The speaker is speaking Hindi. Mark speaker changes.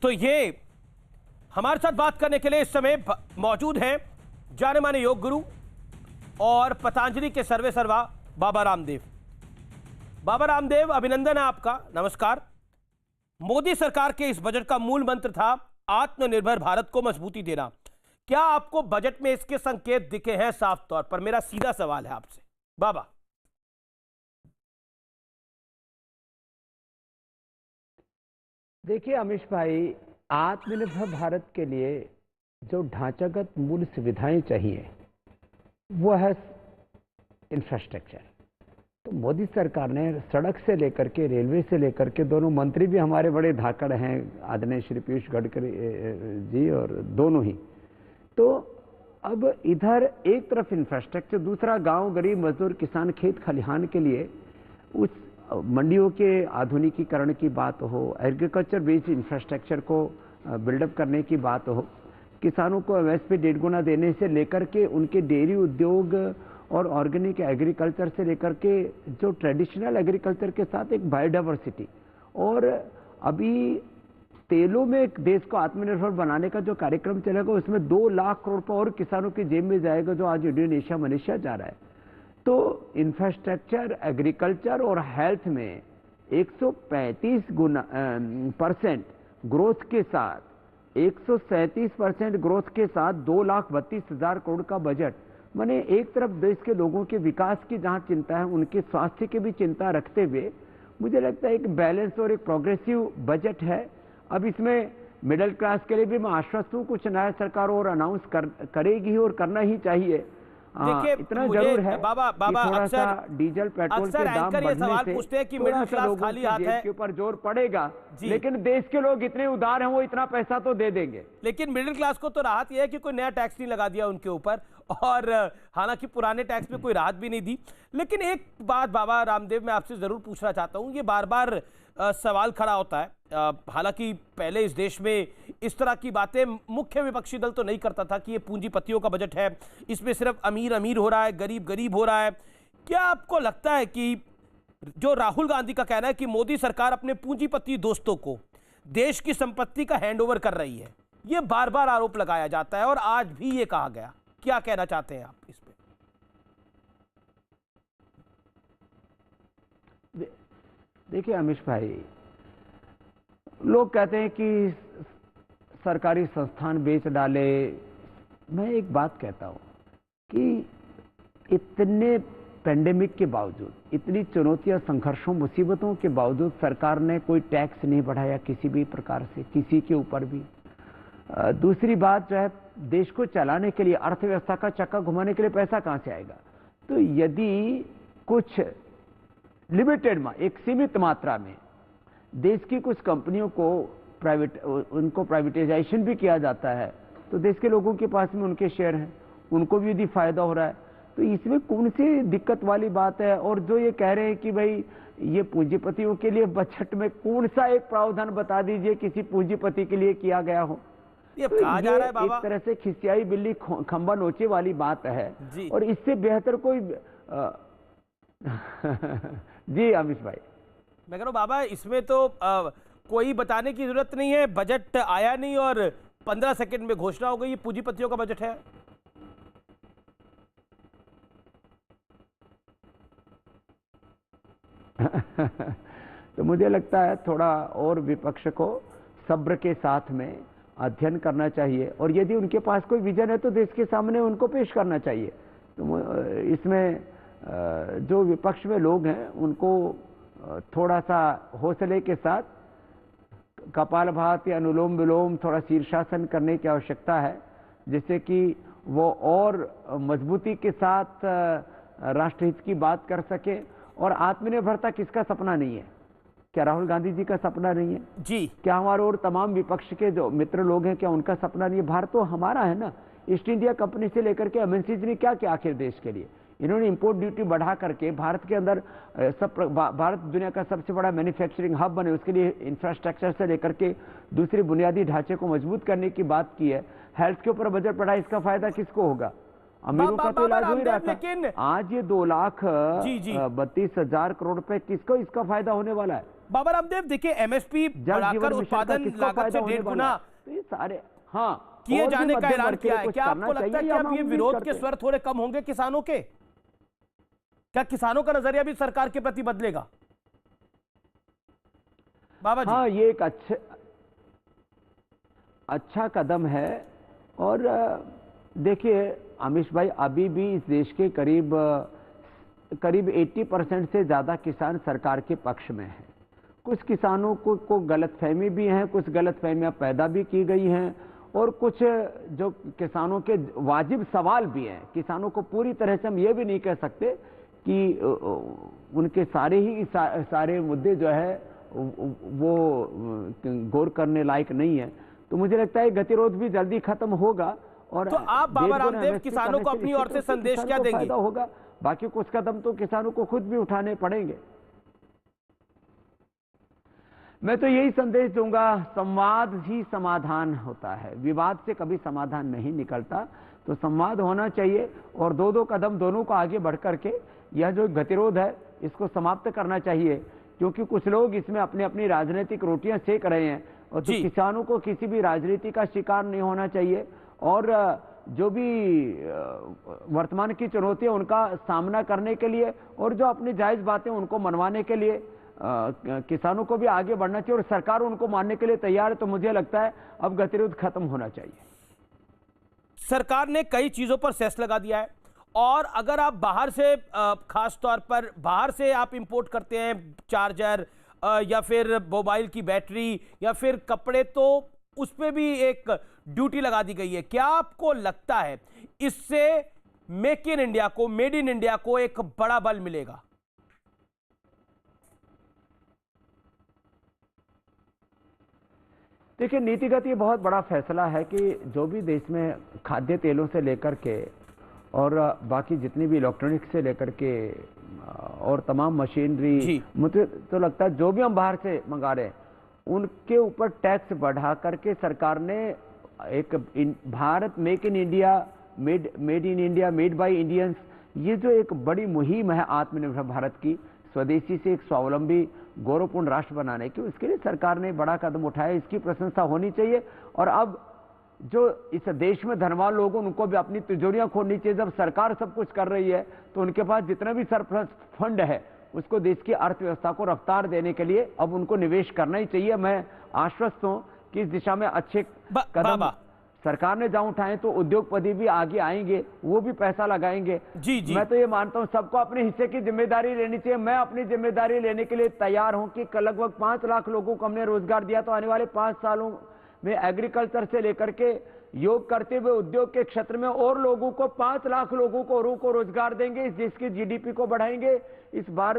Speaker 1: तो ये हमारे साथ बात करने के लिए इस समय मौजूद हैं जाने माने योग गुरु और पतंजलि के सर्वे सर्वा बाबा रामदेव। बाबा रामदेव, अभिनंदन है आपका, नमस्कार। मोदी सरकार के इस बजट का मूल मंत्र था आत्मनिर्भर भारत को मजबूती देना। क्या आपको बजट में इसके संकेत दिखे हैं साफ तौर पर? मेरा सीधा सवाल है आपसे बाबा।
Speaker 2: देखिए अमीश भाई, आत्मनिर्भर भारत के लिए जो ढांचागत मूल सुविधाएं चाहिए वो है इंफ्रास्ट्रक्चर। तो मोदी सरकार ने सड़क से लेकर के रेलवे से लेकर के, दोनों मंत्री भी हमारे बड़े धाकड़ हैं, आदरणीय श्री पीयूष गडकरी जी और दोनों ही। तो अब इधर एक तरफ इंफ्रास्ट्रक्चर, दूसरा गांव, गरीब मजदूर, किसान, खेत खलिहान के लिए उस मंडियों के आधुनिकीकरण की बात हो, एग्रीकल्चर बेस्ड इंफ्रास्ट्रक्चर को बिल्डअप करने की बात हो, किसानों को एमएसपी 1.5 गुना देने से लेकर के उनके डेयरी उद्योग और ऑर्गेनिक एग्रीकल्चर से लेकर के जो ट्रेडिशनल एग्रीकल्चर के साथ एक बायोडाइवर्सिटी, और अभी तेलों में एक देश को आत्मनिर्भर बनाने का जो कार्यक्रम चलेगा उसमें 2 लाख करोड़ रुपये और किसानों की जेब में जाएगा, जो आज इंडोनेशिया, मलेशिया जा रहा है। तो इंफ्रास्ट्रक्चर, एग्रीकल्चर और हेल्थ में 135% ग्रोथ के साथ, 137% ग्रोथ के साथ 2,32,000 करोड़ का बजट, माने एक तरफ देश के लोगों के विकास की जहां चिंता है, उनके स्वास्थ्य की भी चिंता रखते हुए मुझे लगता है एक बैलेंस और एक प्रोग्रेसिव बजट है। अब इसमें मिडिल क्लास के लिए भी मैं आश्वस्त हूं, कुछ नया सरकार और अनाउंस करेगी और करना ही चाहिए।
Speaker 1: देखिए,
Speaker 2: इतना जरूर है
Speaker 1: बाबा
Speaker 2: थोड़ा सा डीजल पेट्रोल के दाम बढ़ने से
Speaker 1: पूछते हैं कि मिडिल क्लास खाली हाथ है
Speaker 2: के ऊपर जोर पड़ेगा, लेकिन देश के लोग इतने उदार हैं, वो इतना पैसा तो दे देंगे।
Speaker 1: लेकिन मिडिल क्लास को तो राहत यह है कि कोई नया टैक्स नहीं लगा दिया उनके ऊपर, और हालांकि पुराने टैक्स में कोई राहत भी नहीं दी। लेकिन एक बात बाबा रामदेव मैं आपसे जरूर पूछना चाहता हूं, ये बार बार सवाल खड़ा होता है, हालांकि पहले इस देश में इस तरह की बातें मुख्य विपक्षी दल तो नहीं करता था कि ये पूंजीपतियों का बजट है, इसमें सिर्फ अमीर अमीर हो रहा है, गरीब गरीब हो रहा है। क्या आपको लगता है कि जो राहुल गांधी का कहना है कि मोदी सरकार अपने पूंजीपति दोस्तों को देश की संपत्ति का हैंडओवर कर रही है, ये बार बार आरोप लगाया जाता है और आज भी ये कहा गया, क्या कहना चाहते हैं आप इस पे?
Speaker 2: देखिए अमीश भाई, लोग कहते हैं कि सरकारी संस्थान बेच डाले। मैं एक बात कहता हूं कि इतने पेंडेमिक के बावजूद, इतनी चुनौतियां, संघर्षों, मुसीबतों के बावजूद सरकार ने कोई टैक्स नहीं बढ़ाया किसी भी प्रकार से, किसी के ऊपर भी। दूसरी बात जो है, देश को चलाने के लिए, अर्थव्यवस्था का चक्का घुमाने के लिए पैसा कहां से आएगा? तो यदि कुछ लिमिटेड में, एक सीमित मात्रा में देश की कुछ कंपनियों को उनको प्राइवेटाइजेशन भी किया जाता है, तो देश के लोगों के पास में उनके शेयर हैं, उनको भी यदि फायदा हो रहा है, तो इसमें कौन सी दिक्कत वाली बात है? और जो ये कह रहे हैं कि भाई ये पूंजीपतियों के लिए बजट में कौन सा एक प्रावधान बता दीजिए किसी पूंजीपति के लिए किया गया हो?
Speaker 1: ये कहा जा रहा है बाबा,
Speaker 2: एक तरह से खिसियाई बिल्ली खंबा नोचे वाली बात है। और इससे बेहतर कोई जी अमीश भाई,
Speaker 1: मैं कह रहा हूं बाबा, इसमें तो कोई बताने की जरूरत नहीं है, बजट आया नहीं और 15 सेकंड में घोषणा हो गई, ये पूंजीपतियों का बजट है।
Speaker 2: तो मुझे लगता है थोड़ा और विपक्ष को सब्र के साथ में अध्ययन करना चाहिए, और यदि उनके पास कोई विजन है तो देश के सामने उनको पेश करना चाहिए। तो इसमें जो विपक्ष में लोग हैं उनको थोड़ा सा हौसले के साथ कपालभाति, अनुलोम विलोम, थोड़ा शीर्षासन करने की आवश्यकता है, जिससे कि वो और मजबूती के साथ राष्ट्रहित की बात कर सके। और आत्मनिर्भरता किसका सपना नहीं है? क्या राहुल गांधी जी का सपना नहीं है
Speaker 1: जी? क्या
Speaker 2: हमारे और तमाम विपक्ष के जो मित्र लोग हैं, क्या उनका सपना नहीं है? भारत तो हमारा है ना। ईस्ट इंडिया कंपनी से लेकर के एमएनसीज ने क्या किया आखिर देश के लिए? इन्होंने इंपोर्ट ड्यूटी बढ़ा करके भारत के अंदर भारत दुनिया का सबसे बड़ा मैन्युफैक्चरिंग हब बने, उसके लिए इंफ्रास्ट्रक्चर से लेकर के दूसरे बुनियादी ढांचे को मजबूत करने की बात की है। हेल्थ के ऊपर बजट बढ़ा, इसका फायदा किसको होगा? अमीरों का तो इलाज हो ही रहा था। आज ये 2,32,000 करोड़ रुपए किसको इसका फायदा होने वाला है?
Speaker 1: बाबा रामदेव, देखिए एमएसपी बढ़ाकर उत्पादन लागत से 1.5 गुना
Speaker 2: तो ये सारे हाँ
Speaker 1: किए जाने का ऐलान किया है। क्या आपको लगता है कि अब ये विरोध के स्वर थोड़े कम होंगे किसानों के? क्या किसानों का नजरिया भी सरकार के प्रति बदलेगा बाबा जी?
Speaker 2: हाँ, ये एक अच्छा कदम है। और देखिए अमीश भाई, अभी भी इस देश के करीब 80% से ज्यादा किसान सरकार के पक्ष में हैं। कुछ किसानों को गलतफहमी भी है, कुछ गलतफहमियां पैदा भी की गई हैं, और कुछ जो किसानों के वाजिब सवाल भी हैं। किसानों को पूरी तरह से हम ये भी नहीं कह सकते कि उनके सारे मुद्दे जो है वो गौर करने लायक नहीं है। तो मुझे लगता है गतिरोध भी जल्दी खत्म होगा। और
Speaker 1: तो आप बाबा रामदेव किसानों को अपनी ओर से संदेश क्या देंगे?
Speaker 2: होगा, बाकी कुछ कदम तो किसानों को खुद भी उठाने पड़ेंगे। मैं तो यही संदेश दूंगा, संवाद ही समाधान होता है, विवाद से कभी समाधान नहीं निकलता। तो संवाद होना चाहिए और दो कदम दोनों को आगे बढ़ करके यह जो गतिरोध है इसको समाप्त करना चाहिए, क्योंकि कुछ लोग इसमें अपनी अपनी राजनीतिक रोटियां सेक रहे हैं। और तो किसानों को किसी भी राजनीति का शिकार नहीं होना चाहिए, और जो भी वर्तमान की चुनौतियां उनका सामना करने के लिए और जो अपनी जायज बातें उनको मनवाने के लिए किसानों को भी आगे बढ़ना चाहिए, और सरकार उनको मानने के लिए तैयार है। तो मुझे लगता है अब गतिरोध खत्म होना चाहिए।
Speaker 1: सरकार ने कई चीजों पर सेस लगा दिया है, और अगर आप बाहर से खास तौर पर बाहर से आप इंपोर्ट करते हैं चार्जर या फिर मोबाइल की बैटरी या फिर कपड़े, तो उस पर भी एक ड्यूटी लगा दी गई है। क्या आपको लगता है इससे मेक इन इंडिया को, मेड इन इंडिया को एक बड़ा बल मिलेगा?
Speaker 2: देखिए, नीतिगत ये बहुत बड़ा फैसला है कि जो भी देश में खाद्य तेलों से लेकर के और बाकी जितनी भी इलेक्ट्रॉनिक्स से लेकर के और तमाम मशीनरी, मुझे तो लगता है जो भी हम बाहर से मंगा रहे हैं उनके ऊपर टैक्स बढ़ा करके सरकार ने एक Bharat make in India, made in India, made by Indians, ये जो एक बड़ी मुहिम है आत्मनिर्भर भारत की, स्वदेशी से एक स्वावलंबी गौरवपूर्ण राष्ट्र बनाने की, उसके लिए सरकार ने बड़ा कदम उठाया। इसकी प्रशंसा होनी चाहिए। और अब जो इस देश में धनवान लोग उनको भी अपनी तिजोरियां खोलनी चाहिए। जब सरकार सब कुछ कर रही है तो उनके पास जितना भी सरप्लस फंड है उसको देश की अर्थव्यवस्था को रफ्तार देने के लिए अब उनको निवेश करना ही चाहिए। मैं आश्वस्त हूं कि इस दिशा में अच्छे कदम सरकार ने जहां उठाए तो उद्योगपति भी आगे आएंगे, वो भी पैसा लगाएंगे। जी। मैं तो ये मानता हूं सबको अपने हिस्से की जिम्मेदारी लेनी चाहिए। मैं अपनी जिम्मेदारी लेने के लिए तैयार हूं कि लगभग 5 लाख लोगों को हमने रोजगार दिया, तो आने वाले 5 सालों में एग्रीकल्चर से लेकर के योग करते हुए उद्योग के क्षेत्र में और लोगों को 5 लाख लोगों को रोजगार देंगे। इस देश की जीडीपी को बढ़ाएंगे। इस बार